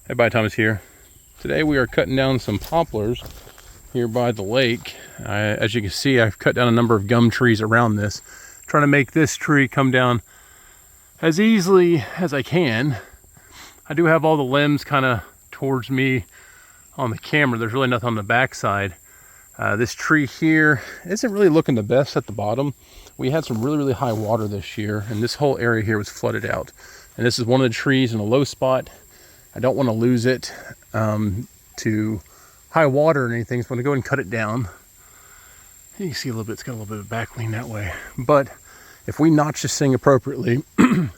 Hey, Bye Thomas here. Today we are cutting down some poplars here by the lake. As you can see, I've cut down a number of gum trees around this, trying to make this tree come down as easily as I can. I do have all the limbs kind of towards me on the camera. There's really nothing on the backside. This tree here isn't really looking the best at the bottom. We had some really high water this year, and this whole area here was flooded out. And this is one of the trees in a low spot. I don't want to lose it to high water or anything, so I'm going to go ahead and cut it down. You can see a little bit, it's got a little bit of back lean that way. But if we notch this thing appropriately, like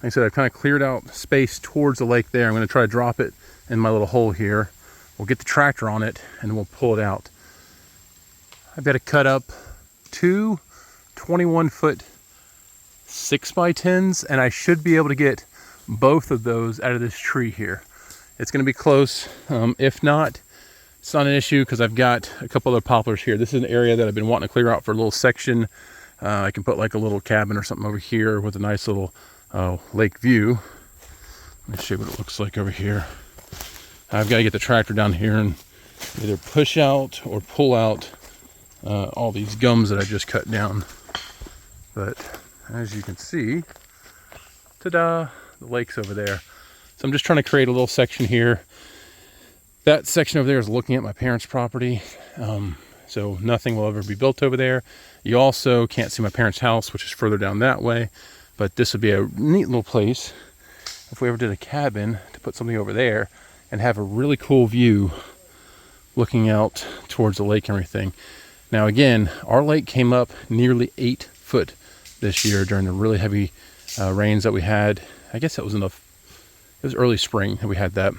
I said, I've kind of cleared out space towards the lake there. I'm going to try to drop it in my little hole here. We'll get the tractor on it and we'll pull it out. I've got to cut up two 21-foot 6x10s, and I should be able to get both of those out of this tree here. It's going to be close. If not, it's not an issue because I've got a couple other poplars here. This is an area that I've been wanting to clear out for a little section. I can put like a little cabin or something over here with a nice little lake view. Let me show you what it looks like over here. I've got to get the tractor down here and either push out or pull out all these gums that I just cut down. But as you can see, ta-da, the lake's over there. So I'm just trying to create a little section here. That section over there is looking at my parents' property. So nothing will ever be built over there. You also can't see my parents' house, which is further down that way. But this would be a neat little place if we ever did a cabin to put something over there and have a really cool view looking out towards the lake and everything. Now again, our lake came up nearly 8 foot this year during the really heavy rains that we had. I guess it was early spring that we had that.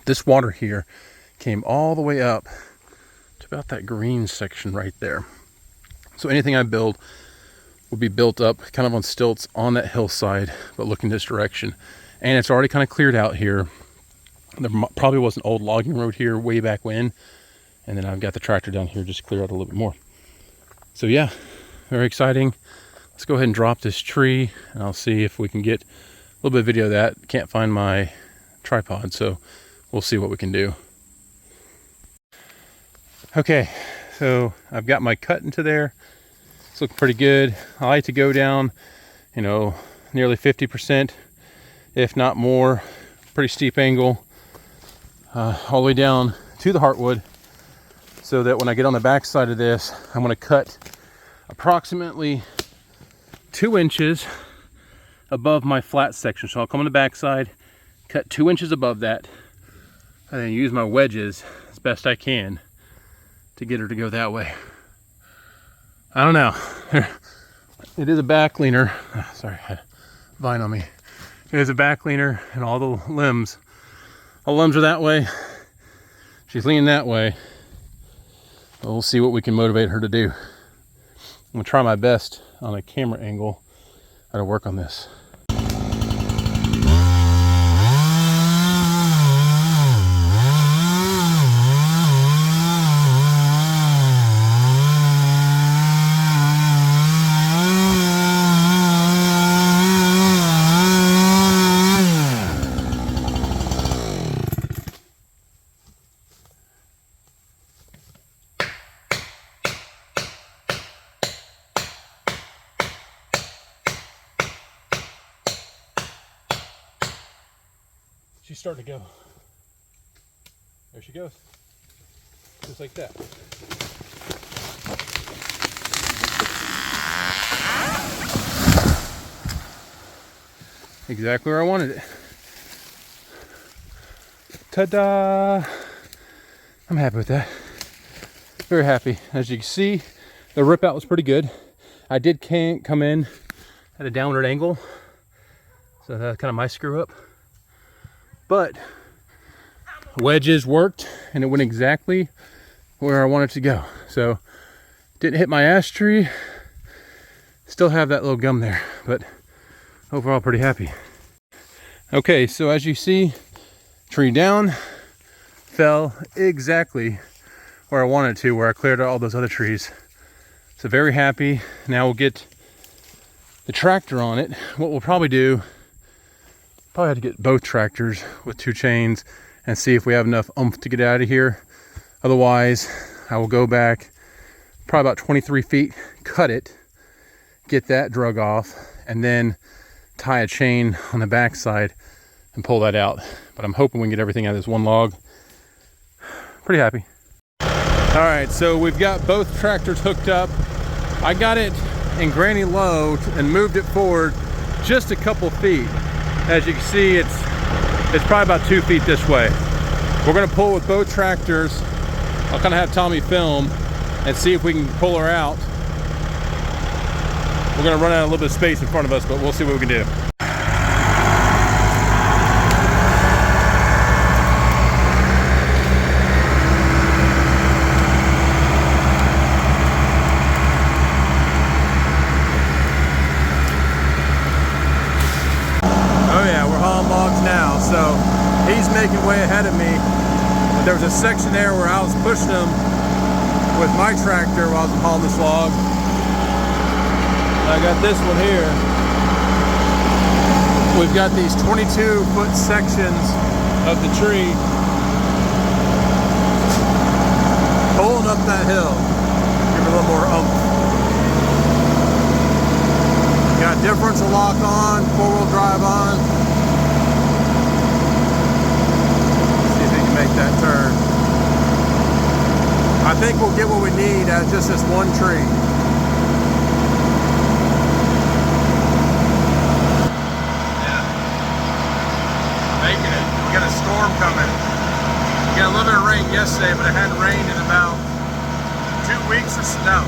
This water here came all the way up to about that green section right there. So anything I build will be built up kind of on stilts on that hillside, but looking this direction. And it's already kind of cleared out here. There probably was an old logging road here way back when. And then I've got the tractor down here just to clear out a little bit more. So yeah, very exciting. Let's go ahead and drop this tree and I'll see if we can get a little bit of video of that. Can't find my tripod, so we'll see what we can do. Okay, so I've got my cut into there. It's looking pretty good. I like to go down, nearly 50%, if not more. Pretty steep angle, all the way down to the heartwood, so that when I get on the back side of this, I'm going to cut approximately 2 inches above my flat section. So I'll come on the back side, cut 2 inches above that, and then use my wedges as best I can to get her to go that way. I don't know. It is a back leaner. Sorry, I had a vine on me. It is a back leaner, and all the limbs are that way. She's leaning that way. But we'll see what we can motivate her to do. I'm gonna try my best on a camera angle how to work on this. She's starting to go. There she goes. Just like that. Exactly where I wanted it. Ta-da! I'm happy with that. Very happy. As you can see, the rip out was pretty good. I did come in at a downward angle. So that's kind of my screw up. But wedges worked and it went exactly where I wanted to go. So didn't hit my ash tree. Still have that little gum there, but overall pretty happy. Okay, so as you see, tree down, fell exactly where I wanted to, where I cleared out all those other trees. So very happy. Now we'll get the tractor on it. What we'll probably do, Probably have to get both tractors with 2 chains and see if we have enough oomph to get out of here. Otherwise, I will go back probably about 23 feet, cut it, get that drug off, and then tie a chain on the backside and pull that out. But I'm hoping we can get everything out of this one log. Pretty happy. All right, so we've got both tractors hooked up. I got it in granny low and moved it forward just a couple feet. As you can see, it's probably about 2 feet this way. We're gonna pull with both tractors. I'll kind of have Tommy film and see if we can pull her out. We're gonna run out of a little bit of space in front of us, but we'll see what we can do. So he's making way ahead of me. But there was a section there where I was pushing him with my tractor while I was hauling this log. I got this one here. We've got these 22-foot sections of the tree pulling up that hill. Give it a little more oomph. Got differential lock on, 4-wheel drive on. Make that turn. I think we'll get what we need out of just this one tree. Yeah. Making it. We got a storm coming. We got a little bit of rain yesterday, but it hadn't rained in about 2 weeks or so. No,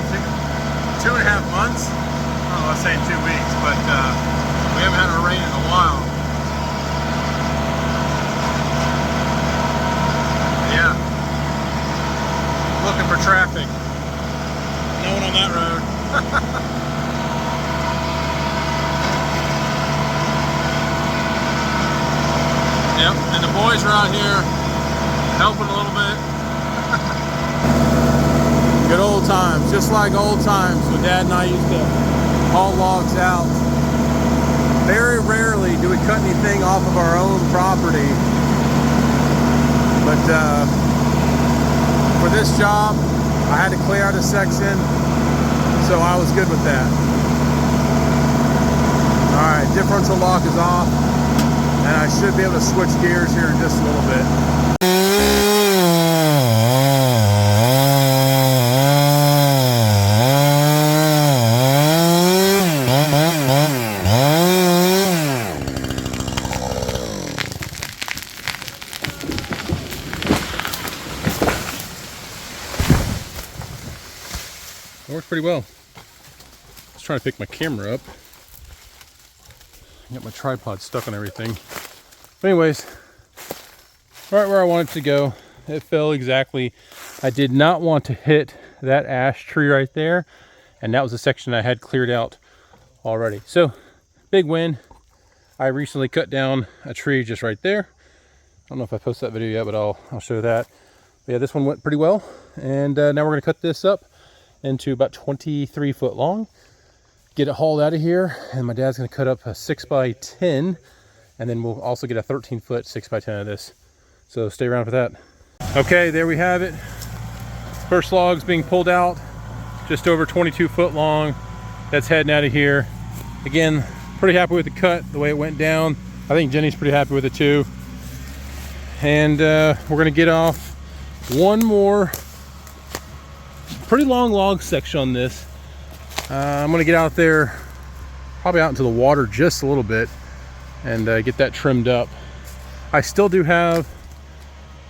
2.5 months. I don't know, I was saying 2 weeks, but we haven't had a rain in a while. Yeah, looking for traffic. No one on that road. Yep, and the boys are out here helping a little bit. Good old times, just like old times when Dad and I used to haul logs out. Very rarely do we cut anything off of our own property. But for this job, I had to clear out a section, so I was good with that. All right, differential lock is off, and I should be able to switch gears here in just a little bit. It works pretty well. I was trying to pick my camera up. I got my tripod stuck on everything. But anyways, right where I wanted to go. It fell exactly. I did not want to hit that ash tree right there. And that was a section I had cleared out already. So, big win. I recently cut down a tree just right there. I don't know if I posted that video yet, but I'll show that. But yeah, this one went pretty well. And now we're gonna cut this up into about 23 foot long, get it hauled out of here, and my dad's gonna cut up a 6x10, and then we'll also get a 13-foot 6x10 of this. So stay around for that. Okay, there we have it. First log's being pulled out, just over 22 foot long. That's heading out of here. Again, pretty happy with the cut, the way it went down. I think Jenny's pretty happy with it too. And we're gonna get off one more pretty long log section on this. I'm gonna get out there, probably out into the water just a little bit, and get that trimmed up. I still do have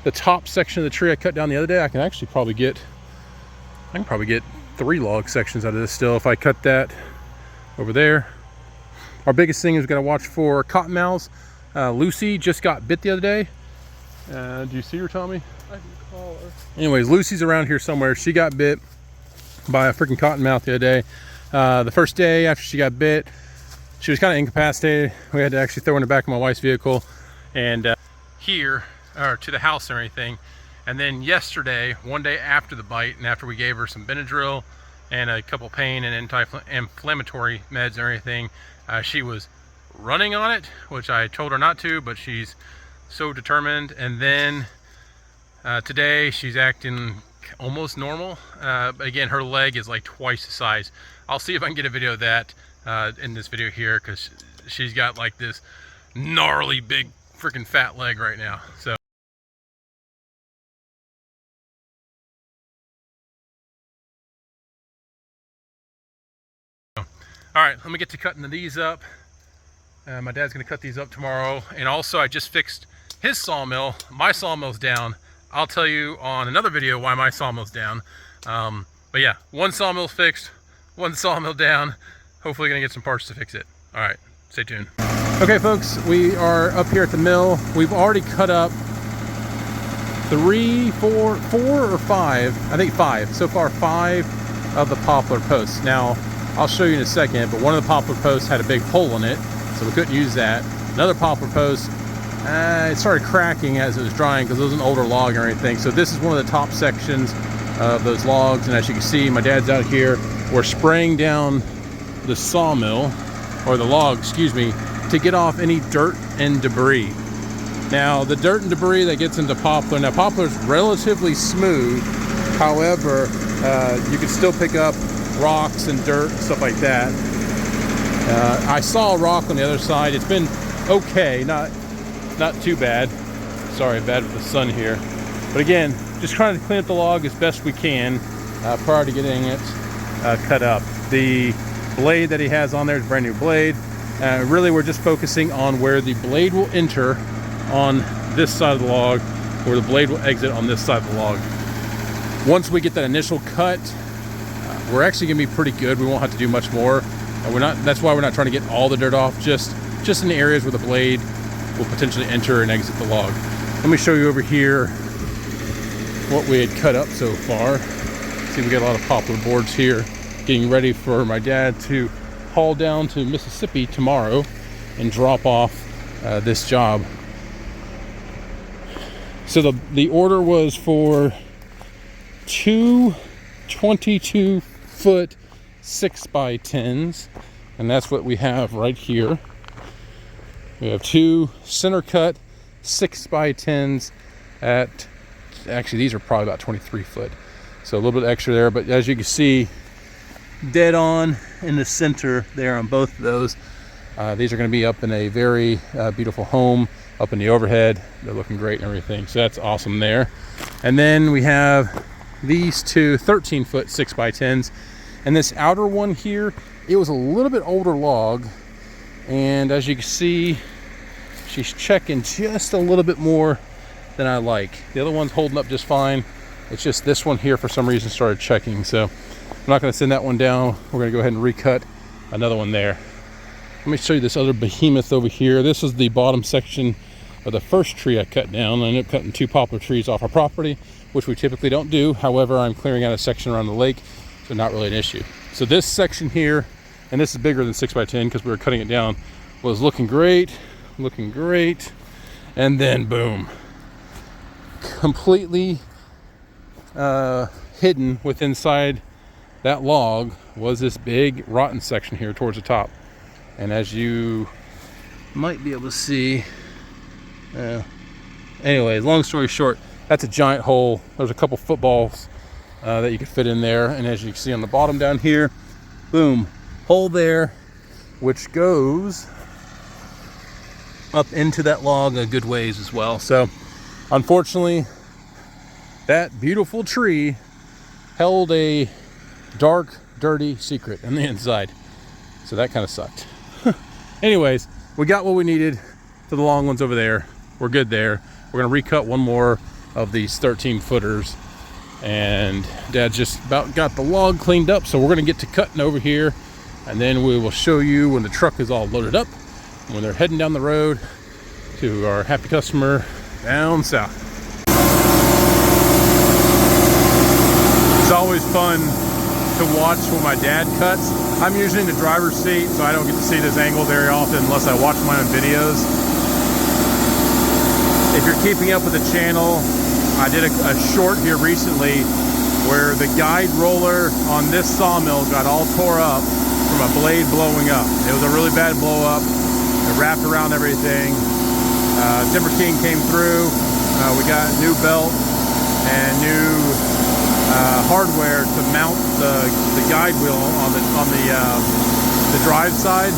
the top section of the tree I cut down the other day. I can probably get 3 log sections out of this still if I cut that over there. Our biggest thing is we gotta watch for cottonmouths. Lucy just got bit the other day. Do you see her, Tommy? I can call her. Anyways, Lucy's around here somewhere. She got bit by a freaking cottonmouth the other day. The first day after she got bit, she was kind of incapacitated. We had to actually throw her in the back of my wife's vehicle and here, or to the house and everything. And then yesterday, one day after the bite, and after we gave her some Benadryl and a couple pain and anti-inflammatory meds and everything, she was running on it, which I told her not to, but she's so determined. And then today she's acting almost normal. Again, her leg is like twice the size. I'll see if I can get a video of that in this video here, because she's got like this gnarly big freaking fat leg right now. So all right, let me get to cutting these up. My dad's gonna cut these up tomorrow. And also I just fixed his sawmill. My sawmill's down. I'll tell you on another video why my sawmill's down. But yeah, one sawmill fixed, one sawmill down. Hopefully gonna get some parts to fix it. All right, stay tuned. Okay folks, we are up here at the mill. We've already cut up 3, 4 or 5, I think 5. So far 5 of the poplar posts. Now, I'll show you in a second, but one of the poplar posts had a big hole in it, so we couldn't use that. Another poplar post, it started cracking as it was drying because it was an older log or anything. So this is one of the top sections of those logs, and as you can see, my dad's out here. We're spraying down the sawmill, or the log, excuse me, to get off any dirt and debris. Now, the dirt and debris that gets into poplar, now poplar's relatively smooth, however, you can still pick up rocks and dirt and stuff like that. I saw a rock on the other side. It's been okay, not too bad. Sorry, bad with the sun here. But again, just trying to clean up the log as best we can prior to getting it cut up. The blade that he has on there is a brand new blade. Really, we're just focusing on where the blade will enter on this side of the log, where the blade will exit on this side of the log. Once we get that initial cut, we're actually gonna be pretty good. We won't have to do much more. That's why we're not trying to get all the dirt off, just in the areas where the blade will potentially enter and exit the log. Let me show you over here what we had cut up so far. See, we got a lot of poplar boards here, getting ready for my dad to haul down to Mississippi tomorrow and drop off this job. So the order was for 2 22-foot 6x10s, and that's what we have right here. We have 2 center cut 6x10s at, actually these are probably about 23 foot, so a little bit extra there, but as you can see, dead on in the center there on both of those. These are going to be up in a very beautiful home up in the overhead. They're looking great and everything, so that's awesome there. And then we have these 2 13-foot 6x10s, and this outer one here, it was a little bit older log, and as you can see, she's checking just a little bit more than I like. The other one's holding up just fine. It's just this one here for some reason started checking, so I'm not going to send that one down. We're going to go ahead and recut another one there. Let me show you this other behemoth over here. This is the bottom section of the first tree I cut down. I ended up cutting 2 poplar trees off our property, which we typically don't do. However, I'm clearing out a section around the lake, so not really an issue. So this section here, and this is bigger than 6x10 because we were cutting it down, was looking great, and then boom, completely hidden within inside that log was this big rotten section here towards the top. And as you might be able to see, anyways, long story short, that's a giant hole. There's a couple footballs that you could fit in there, and as you can see on the bottom down here, boom, hole there, which goes up into that log a good ways as well. So unfortunately, that beautiful tree held a dark, dirty secret on the inside, so that kind of sucked. Anyways, we got what we needed for the long ones over there. We're good there. We're gonna recut one more of these 13 footers, and Dad just about got the log cleaned up, so we're gonna get to cutting over here, and then we will show you when the truck is all loaded up, when they're heading down the road to our happy customer down south. It's always fun to watch when my dad cuts. I'm usually in the driver's seat, so I don't get to see this angle very often unless I watch my own videos. If you're keeping up with the channel, I did a short here recently where the guide roller on this sawmill got all tore up from a blade blowing up. It was a really bad blow up. It wrapped around everything. Timber King came through. We got new belt and new hardware to mount the guide wheel on the drive side,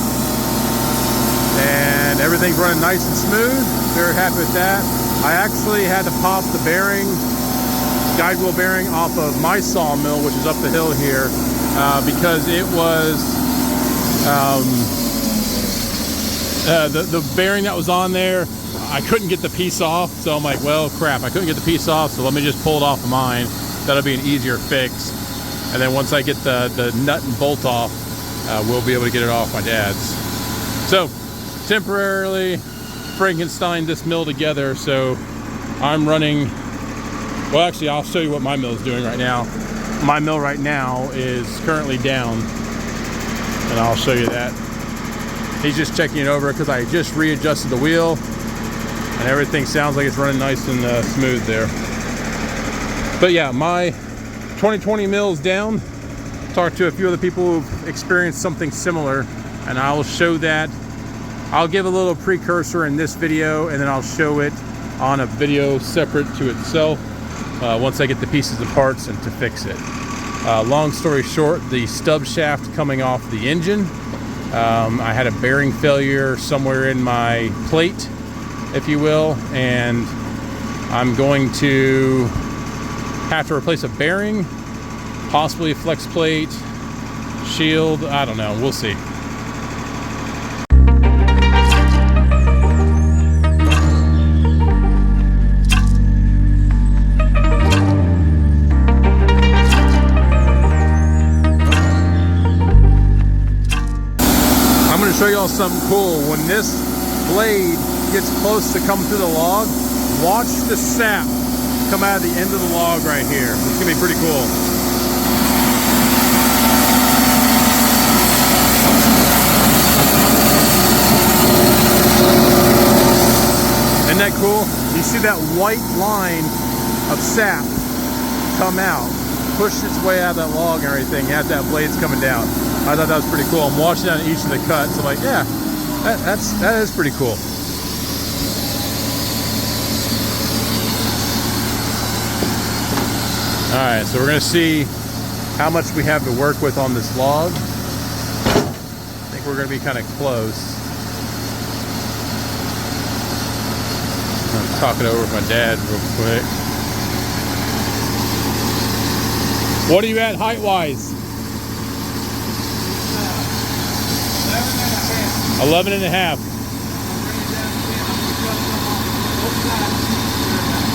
and everything's running nice and smooth. Very happy with that. I actually had to pop the bearing, guide wheel bearing, off of my Sawmill, which is up the hill here, because it was the bearing that was on there, I couldn't get the piece off. So I'm like, well, crap, I couldn't get the piece off, so let me just pull it off of mine. That'll be an easier fix. And then once I get the nut and bolt off, we'll be able to get it off my dad's. So temporarily Frankenstein this mill together. So I'm running, well, actually I'll show you what my mill is doing right now. My mill right now is currently down, and I'll show you that. He's just checking it over because I just readjusted the wheel, and everything sounds like it's running nice and smooth there. But yeah, my 2020 mill is down. Talked to a few other people who've experienced something similar, and I'll show that. I'll give a little precursor in this video, and then I'll show it on a video separate to itself once I get the pieces and parts and to fix it. Long story short, the stub shaft coming off the engine, I had a bearing failure somewhere in my plate, if you will, and I'm going to have to replace a bearing, possibly a flex plate, shield, I don't know, we'll see. I'm going to show y'all something cool. When this blade gets close to coming through the log, watch the sap come out of the end of the log right here. It's gonna be pretty cool. Isn't that cool? You see that white line of sap come out, push its way out of that log and everything as that blade's coming down. I thought that was pretty cool. I'm watching that on each of the cuts. I'm like, yeah, that is pretty cool. All right, so we're gonna see how much we have to work with on this log. I think we're gonna be kind of close. I'm gonna talk it over with my dad real quick. What are you at height-wise? 11 and a half.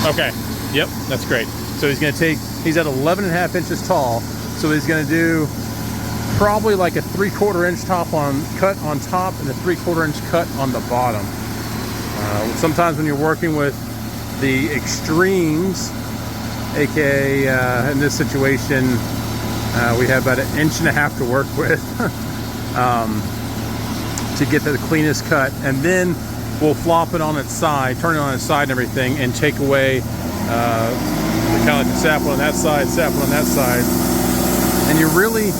Okay, yep, that's great. So he's at 11 and a half inches tall. So he's gonna do probably like a 3/4 inch cut on top and a 3/4 inch cut on the bottom. Sometimes when you're working with the extremes, AKA in this situation, we have about 1.5 inches to work with to get the cleanest cut. And then we'll flop it on its side, turn it on its side and everything, and take away kind of like the sap one on that side, sap one on that side. And you really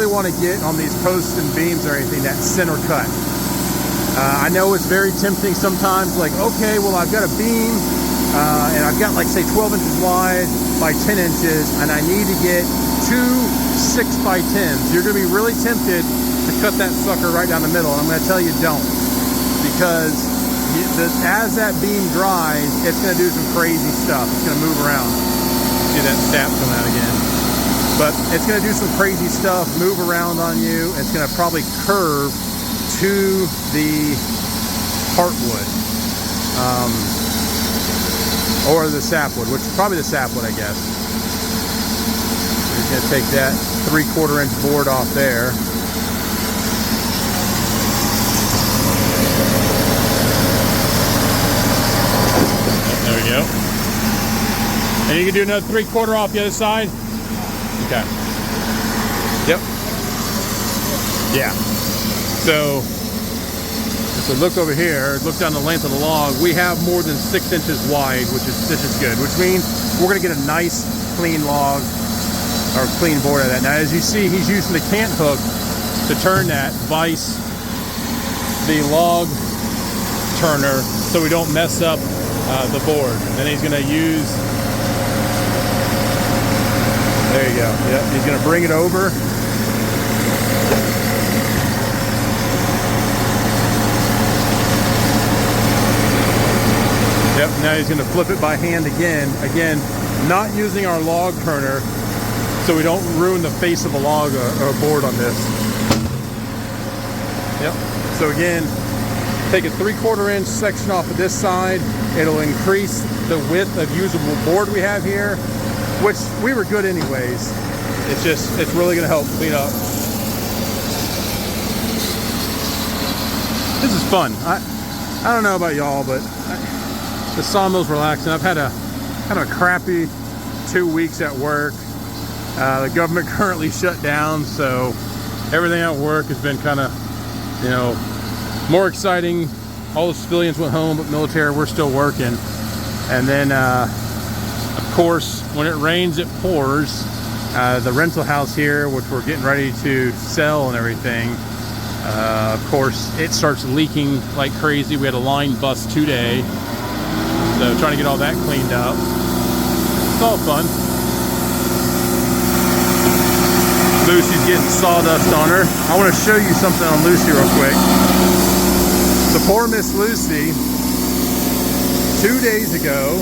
want to get on these posts and beams or anything that center cut. I know it's very tempting sometimes, like, okay, well, I've got a beam and I've got, like, say 12 inches wide by 10 inches, and I need to get 2 6x10s. You're going to be really tempted to cut that sucker right down the middle, and I'm going to tell you, don't, because as that beam dries, it's going to do some crazy stuff. It's going to move around. See that sap come out again. But it's going to do some crazy stuff, move around on you. It's going to probably curve to the heartwood or the sapwood, which is probably the sapwood, I guess. We're going to take that 3/4 inch board off there. There we go. And you can do another 3/4 off the other side. Okay. Yep. Yeah. So look over here, look down the length of the log. We have more than 6 inches wide, which is good, which means we're gonna get a nice clean log or clean board of that. Now, as you see, he's using the cant hook to turn that, vice the log turner so we don't mess up the board. And then he's going to use, there you go, yep, he's going to bring it over. Yep, now he's going to flip it by hand again. Again, not using our log turner so we don't ruin the face of a log or a board on this. Yep, so again, take a 3/4 inch section off of this side. It'll increase the width of usable board we have here, which we were good anyways. It's really going to help clean up. This is fun. I don't know about y'all, but the sawmill's relaxing. I've had a kind of a crappy 2 weeks at work. The government currently shut down, so everything at work has been kind of, you know, more exciting. All the civilians went home, but military, we're still working. And then, of course, when it rains, it pours. The rental house here, which we're getting ready to sell and everything, of course, it starts leaking like crazy. We had a line bust today. So trying to get all that cleaned up. It's all fun. Lucy's getting sawdust on her. I want to show you something on Lucy real quick. So poor Miss Lucy, 2 days ago,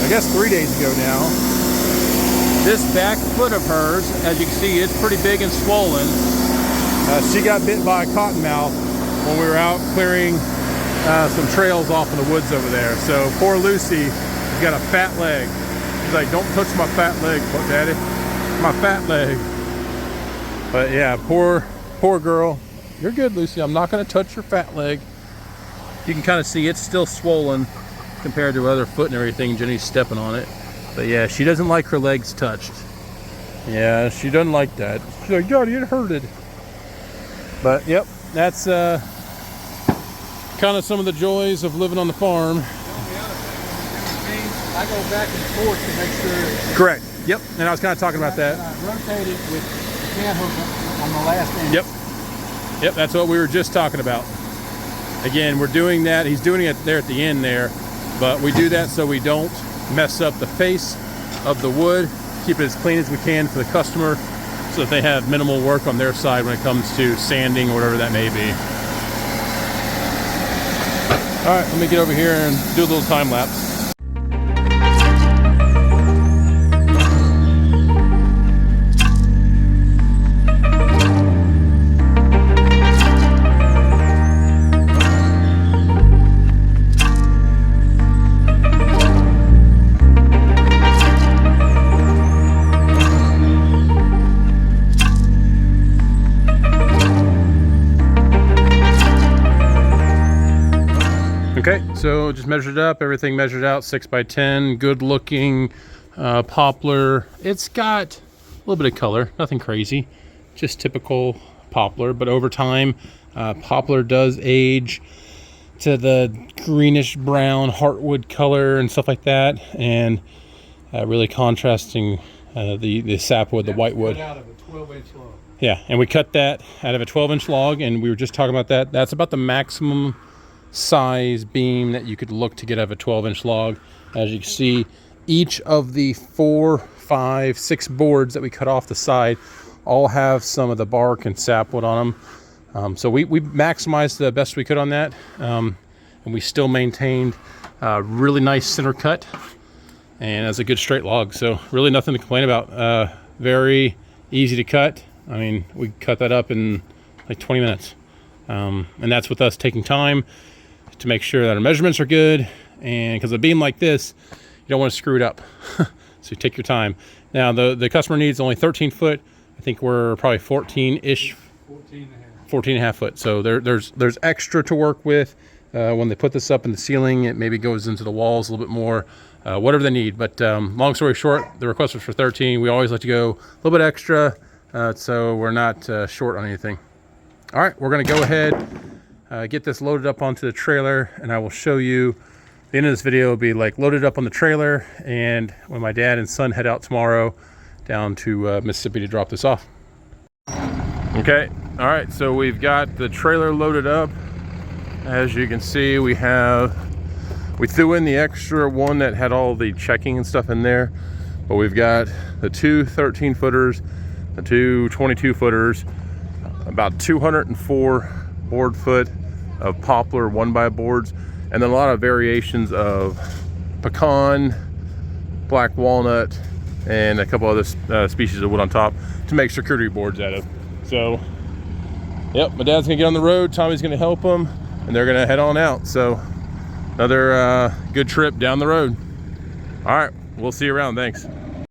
I guess 3 days ago now, this back foot of hers, as you can see, it's pretty big and swollen. She got bit by a cottonmouth when we were out clearing some trails off in the woods over there. So poor Lucy has got a fat leg. She's like, don't touch my fat leg, Daddy. My fat leg. But yeah, poor girl. You're good, Lucy. I'm not going to touch your fat leg. You can kind of see it's still swollen compared to her other foot and everything. Jenny's stepping on it. But yeah, she doesn't like her legs touched. Yeah, she doesn't like that. She's like, Daddy, it hurted. But yep, that's kind of some of the joys of living on the farm. I go back and forth to make sure. Correct. Yep. And I was kind of talking about that. I rotate it with the can hook on the last end. Yep. Yep. That's what we were just talking about. Again, we're doing that. He's doing it there at the end there, but we do that so we don't mess up the face of the wood. Keep it as clean as we can for the customer, so that they have minimal work on their side when it comes to sanding or whatever that may be. All right, let me get over here and do a little time lapse. Okay, so just measured up, everything measured out, 6x10, good looking poplar. It's got a little bit of color, nothing crazy, just typical poplar, but over time, poplar does age to the greenish brown heartwood color and stuff like that, and really contrasting the sapwood, the whitewood. Out of a 12-inch log. Yeah, and we cut that out of a 12-inch log, and we were just talking about that. That's about the maximum size beam that you could look to get out of a 12-inch log. As you can see, each of the 4, 5, 6 boards that we cut off the side all have some of the bark and sapwood on them. So we maximized the best we could on that, and we still maintained a really nice center cut, and as a good straight log. So really nothing to complain about. Very easy to cut. I mean, we cut that up in like 20 minutes. And that's with us taking time to make sure that our measurements are good, and because a beam like this, you don't want to screw it up. So you take your time. Now the customer needs only 13 foot. I think we're probably 14-ish, 14 and a half foot. So there's extra to work with. When they put this up in the ceiling, it maybe goes into the walls a little bit more, whatever they need. But long story short, the request was for 13. We always like to go a little bit extra, so we're not short on anything. All right, we're gonna go ahead, get this loaded up onto the trailer, and I will show you. The end of this video will be like loaded up on the trailer, and when my dad and son head out tomorrow down to Mississippi to drop this off. Okay, all right, so we've got the trailer loaded up. As you can see, we threw in the extra one that had all the checking and stuff in there, but we've got the two 13 footers, the two 22 footers, about 204 board foot of poplar 1x boards, and then a lot of variations of pecan, black walnut, and a couple other species of wood on top to make charcuterie boards out of. So, yep, my dad's gonna get on the road, Tommy's gonna help him, and they're gonna head on out. So, another good trip down the road. All right, we'll see you around. Thanks.